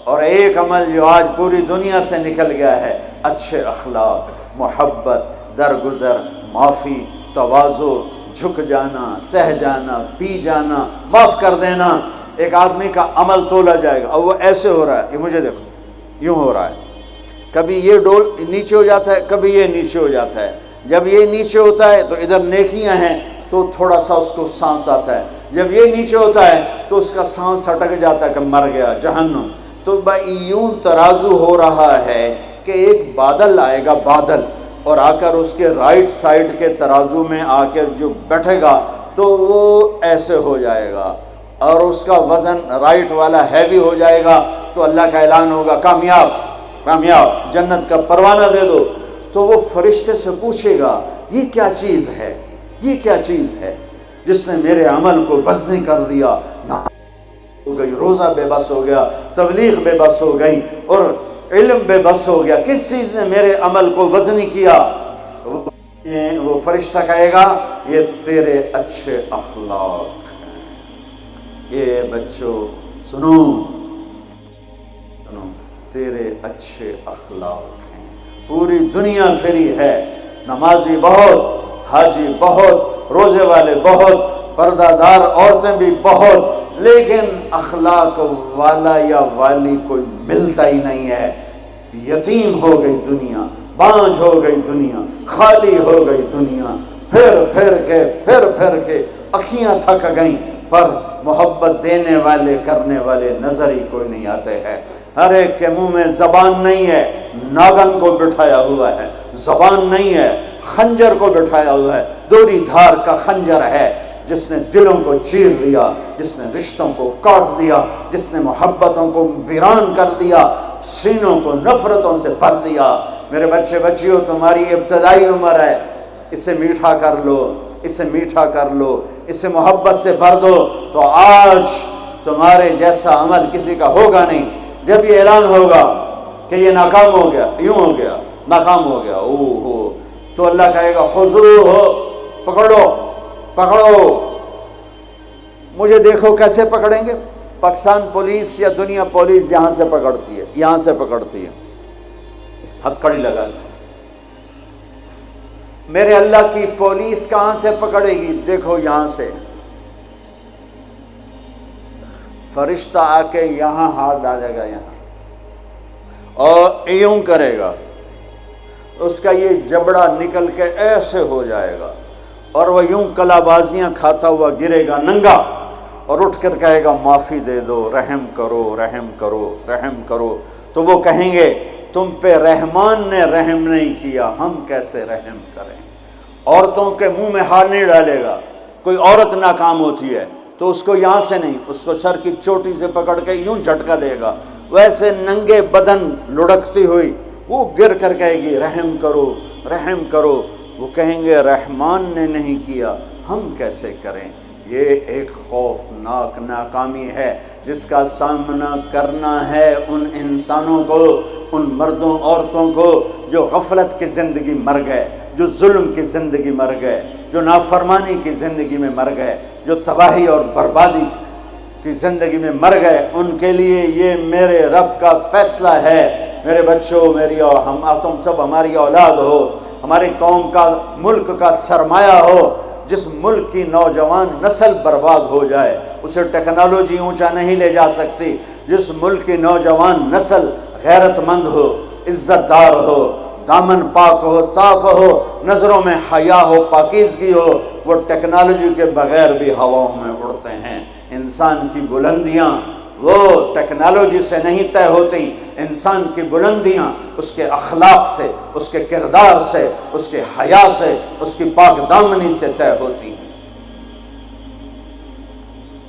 اور ایک عمل جو آج پوری دنیا سے نکل گیا ہے، اچھے اخلاق، محبت، درگزر، معافی، تواضع، جھک جانا، سہ جانا، پی جانا، معاف کر دینا۔ ایک آدمی کا عمل تولا جائے گا اور وہ ایسے ہو رہا ہے، یہ مجھے دیکھو یوں ہو رہا ہے، کبھی یہ ڈول نیچے ہو جاتا ہے، کبھی یہ نیچے ہو جاتا ہے۔ جب یہ نیچے ہوتا ہے تو ادھر نیکیاں ہیں تو تھوڑا سا اس کو سانس آتا ہے، جب یہ نیچے ہوتا ہے تو اس کا سانس اٹک جاتا ہے کہ مر گیا، جہنم۔ تو یوں ترازو ہو رہا ہے کہ ایک بادل آئے گا، بادل، اور آ کر اس کے رائٹ سائڈ کے ترازو میں آ کر جو بیٹھے گا تو وہ ایسے ہو جائے گا، اور اس کا وزن رائٹ والا ہیوی ہو جائے گا، تو اللہ کا اعلان ہوگا کامیاب، کامیاب، جنت کا پروانہ دے دو۔ تو وہ فرشتے سے پوچھے گا یہ کیا چیز ہے، یہ کیا چیز ہے جس نے میرے عمل کو وزنی کر دیا؟ ہو گئی، روزہ بے بس ہو گیا، تبلیغ بے بس ہو گئی، اور علم بے بس ہو گیا، کس چیز نے میرے عمل کو وزنی کیا؟ وہ فرشتہ کہے گا یہ تیرے اچھے اخلاق ہیں۔ یہ بچوں سنو، تیرے اچھے اخلاق ہیں۔ پوری دنیا پھری ہے، نمازی بہت، حاجی بہت، روزے والے بہت، پردہ دار عورتیں بھی بہت، لیکن اخلاق والا یا والی کوئی ملتا ہی نہیں ہے۔ یتیم ہو گئی دنیا، بانجھ ہو گئی دنیا، خالی ہو گئی دنیا، پھر کے اکھیاں تھک گئیں، پر محبت دینے والے کرنے والے نظر ہی کوئی نہیں آتے ہیں۔ ہر ایک کے منہ میں زبان نہیں ہے، ناگن کو بٹھایا ہوا ہے، زبان نہیں ہے، خنجر کو بٹھایا ہوا ہے، دوری دھار کا خنجر ہے، جس نے دلوں کو چیر دیا، جس نے رشتوں کو کاٹ دیا، جس نے محبتوں کو ویران کر دیا، سینوں کو نفرتوں سے بھر دیا۔ میرے بچے بچیوں، تمہاری ابتدائی عمر ہے، اسے میٹھا کر لو، اسے میٹھا کر لو، اسے محبت سے بھر دو، تو آج تمہارے جیسا عمل کسی کا ہوگا نہیں۔ جب یہ اعلان ہوگا کہ یہ ناکام ہو گیا، یوں ہو گیا، ناکام ہو گیا، تو اللہ کہے گا خذوہ، پکڑو پکڑو۔ مجھے دیکھو کیسے پکڑیں گے؟ پاکستان پولیس یا دنیا پولیس یہاں سے پکڑتی ہے، یہاں سے پکڑتی ہے، ہتھ کڑی لگاتی ہے۔ میرے اللہ کی پولیس کہاں سے پکڑے گی؟ دیکھو یہاں سے، فرشتہ آ کے یہاں ہاتھ ڈالے گا، یہاں، اور یوں کرے گا، اس کا یہ جبڑا نکل کے ایسے ہو جائے گا، اور وہ یوں کلا بازیاں کھاتا ہوا گرے گا ننگا، اور اٹھ کر کہے گا معافی دے دو، رحم کرو، رحم کرو، رحم کرو۔ تو وہ کہیں گے تم پہ رحمان نے رحم نہیں کیا، ہم کیسے رحم کریں؟ عورتوں کے منہ میں ہاتھ نہیں ڈالے گا۔ کوئی عورت ناکام ہوتی ہے تو اس کو یہاں سے نہیں، اس کو سر کی چوٹی سے پکڑ کے یوں جھٹکا دے گا، ویسے ننگے بدن لڑکتی ہوئی وہ گر کر کہے گی رحم کرو، رحم کرو۔ وہ کہیں گے رحمان نے نہیں کیا، ہم کیسے کریں؟ یہ ایک خوفناک ناکامی ہے جس کا سامنا کرنا ہے ان انسانوں کو، ان مردوں عورتوں کو جو غفلت کی زندگی مر گئے، جو ظلم کی زندگی مر گئے، جو نافرمانی کی زندگی میں مر گئے، جو تباہی اور بربادی کی زندگی میں مر گئے۔ ان کے لیے یہ میرے رب کا فیصلہ ہے۔ میرے بچوں، میری اور تم سب ہماری اولاد ہو، ہماری قوم کا، ملک کا سرمایہ ہو۔ جس ملک کی نوجوان نسل برباد ہو جائے اسے ٹیکنالوجی اونچا نہیں لے جا سکتی۔ جس ملک کی نوجوان نسل غیرت مند ہو، عزت دار ہو، دامن پاک ہو، صاف ہو، نظروں میں حیا ہو، پاکیزگی ہو، وہ ٹیکنالوجی کے بغیر بھی ہواؤں میں اڑتے ہیں۔ انسان کی بلندیاں وہ ٹیکنالوجی سے نہیں طے ہوتی، انسان کی بلندیاں اس کے اخلاق سے، اس کے کردار سے، اس کے حیا سے، اس کی پاک دامنی سے طے ہوتی ہیں۔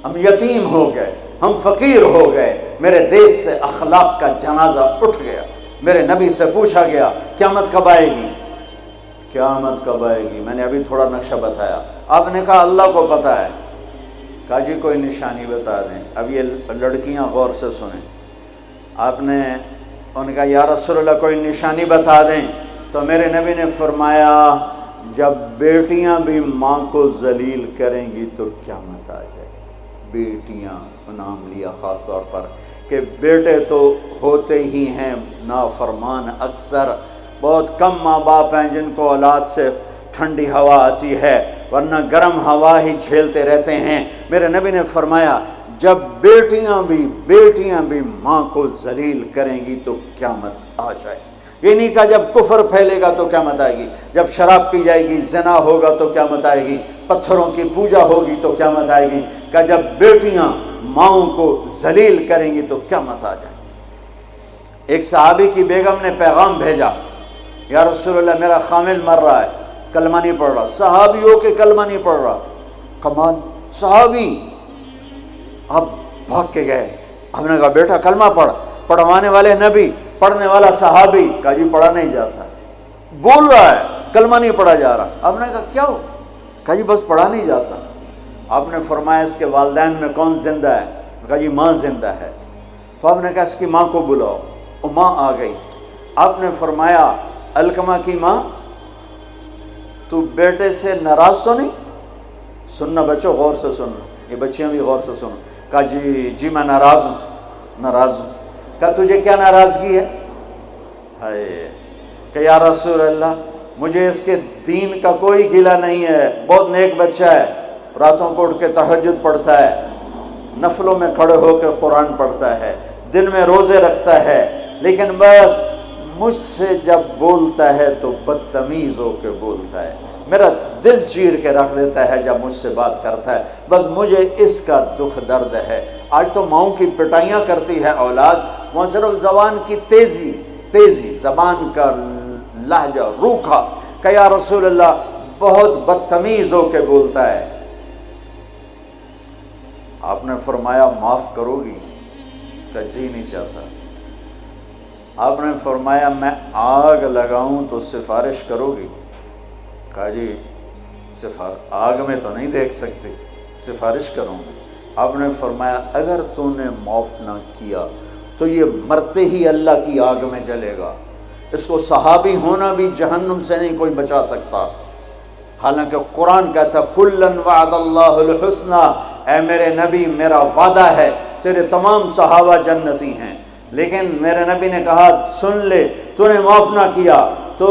ہم یتیم ہو گئے، ہم فقیر ہو گئے، میرے دیش سے اخلاق کا جنازہ اٹھ گیا۔ میرے نبی سے پوچھا گیا قیامت کب آئے گی؟ قیامت کب آئے گی؟ میں نے ابھی تھوڑا نقشہ بتایا، آپ نے کہا اللہ کو پتہ ہے۔ کہا جی کوئی نشانی بتا دیں۔ اب یہ لڑکیاں غور سے سنیں۔ آپ نے ان کا یا رسول اللہ کوئی نشانی بتا دیں، تو میرے نبی نے فرمایا جب بیٹیاں بھی ماں کو ذلیل کریں گی تو قیامت آ جائے گی۔ بیٹیاں کو نام لیا خاص طور پر کہ بیٹے تو ہوتے ہی ہیں نافرمان اکثر، بہت کم ماں باپ ہیں جن کو اولاد سے ٹھنڈی ہوا آتی ہے، ورنہ گرم ہوا ہی جھیلتے رہتے ہیں۔ میرے نبی نے فرمایا جب بیٹیاں بھی ماں کو ذلیل کریں گی تو قیامت آ جائے گی۔ یہ نہیں کہا جب کفر پھیلے گا تو قیامت آئے گی، جب شراب پی جائے گی، زنا ہوگا تو قیامت آئے گی، پتھروں کی پوجا ہوگی تو قیامت آئے گی، کہ جب بیٹیاں ماؤں کو ذلیل کریں گی تو قیامت آ جائے گی۔ ایک صحابی کی بیگم نے پیغام بھیجا، یا رسول اللہ میرا خامل مر رہا ہے، کلمہ نہیں پڑھ رہا۔ صحابی ہو کے کلمہ نہیں پڑھ رہا، کمال، صحابی۔ اب بھاگ کے گئے، ہم نے کہا بیٹا کلمہ پڑھ، پڑھوانے والے نبی، پڑھنے والا صحابی، کہا جی پڑھا نہیں جاتا، بول رہا ہے کلمہ نہیں پڑھا جا رہا۔ ہم نے کہا کیا ہو؟ کہا جی بس پڑھا نہیں جاتا۔ آپ نے فرمایا اس کے والدین میں کون زندہ ہے؟ کہا جی ماں زندہ ہے۔ تو آپ نے کہا اس کی ماں کو بلاؤ، وہ ماں آ گئی۔ آپ نے فرمایا علقمہ کی ماں تو بیٹے سے ناراض تو نہیں؟ سننا بچوں، غور سے سننا، یہ بچیاں بھی غور سے سنو۔ کہا جی میں ناراض ہوں۔ کہا تجھے کیا ناراضگی ہے؟ ہائے، کہ یا رسول اللہ مجھے اس کے دین کا کوئی گلہ نہیں ہے، بہت نیک بچہ ہے، راتوں کو اٹھ کے تہجد پڑھتا ہے، نفلوں میں کھڑے ہو کے قرآن پڑھتا ہے، دن میں روزے رکھتا ہے، لیکن بس مجھ سے جب بولتا ہے تو بدتمیز ہو کے بولتا ہے، میرا دل چیر کے رکھ دیتا ہے جب مجھ سے بات کرتا ہے، بس مجھے اس کا دکھ درد ہے۔ آج تو ماؤں کی پٹائیاں کرتی ہے اولاد، وہاں صرف زبان کی تیزی، زبان کا لہجہ روکھا، کہ یا رسول اللہ بہت بدتمیز ہو کے بولتا ہے۔ آپ نے فرمایا معاف کرو گی؟ کہ جی نہیں چاہتا۔ آپ نے فرمایا میں آگ لگاؤں تو سفارش کرو گی؟ کہا جی آگ میں تو نہیں دیکھ سکتی، سفارش کروں گی۔ آپ نے فرمایا اگر تو نے معاف نہ کیا تو یہ مرتے ہی اللہ کی آگ میں جلے گا، اس کو صحابی ہونا بھی جہنم سے نہیں کوئی بچا سکتا، حالانکہ قرآن کہتا کلًا وعد اللہ الحسنی، اے میرے نبی میرا وعدہ ہے تیرے تمام صحابہ جنتی ہیں، لیکن میرے نبی نے کہا سن لے تو نے معاف نہ کیا تو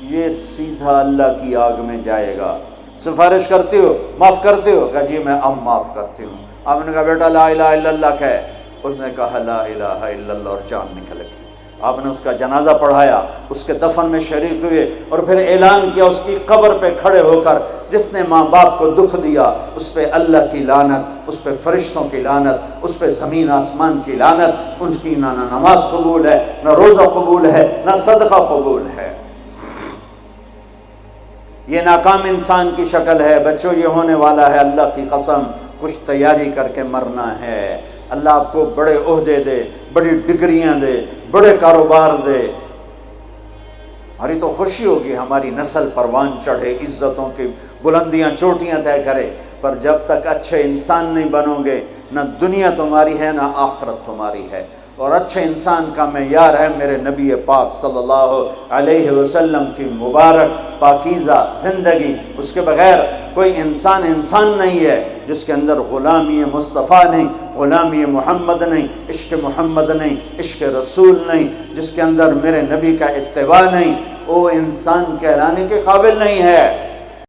یہ سیدھا اللہ کی آگ میں جائے گا۔ سفارش کرتے ہو، معاف کرتے ہو؟ کہا جی میں اب معاف کرتی ہوں۔ آپ نے کہا بیٹا لا الہ الا اللہ کہے، اس نے کہا لا الہ الا اللہ اور جان نکل گئی۔ آپ نے اس کا جنازہ پڑھایا، اس کے دفن میں شریک ہوئے، اور پھر اعلان کیا اس کی قبر پہ کھڑے ہو کر جس نے ماں باپ کو دکھ دیا اس پہ اللہ کی لعنت، اس پہ فرشتوں کی لعنت، اس پہ زمین آسمان کی لعنت، ان کی نہ نماز قبول ہے، نہ روزہ قبول ہے، نہ صدقہ قبول ہے۔ یہ ناکام انسان کی شکل ہے بچوں، یہ ہونے والا ہے اللہ کی قسم، کچھ تیاری کر کے مرنا ہے۔ اللہ آپ کو بڑے عہدے دے، بڑی ڈگریاں دے، بڑے کاروبار دے، ہماری تو خوشی ہوگی ہماری نسل پروان چڑھے، عزتوں کی بلندیاں چوٹیاں طے کرے، پر جب تک اچھے انسان نہیں بنو گے نہ دنیا تمہاری ہے نہ آخرت تمہاری ہے۔ اور اچھے انسان کا معیار ہے میرے نبی پاک صلی اللہ علیہ وسلم کی مبارک پاکیزہ زندگی، اس کے بغیر کوئی انسان نہیں ہے جس کے اندر غلامی مصطفیٰ نہیں، غلامی محمد نہیں، عشق محمد نہیں، عشق رسول نہیں، جس کے اندر میرے نبی کا اتباع نہیں، وہ انسان کہلانے کے قابل نہیں ہے۔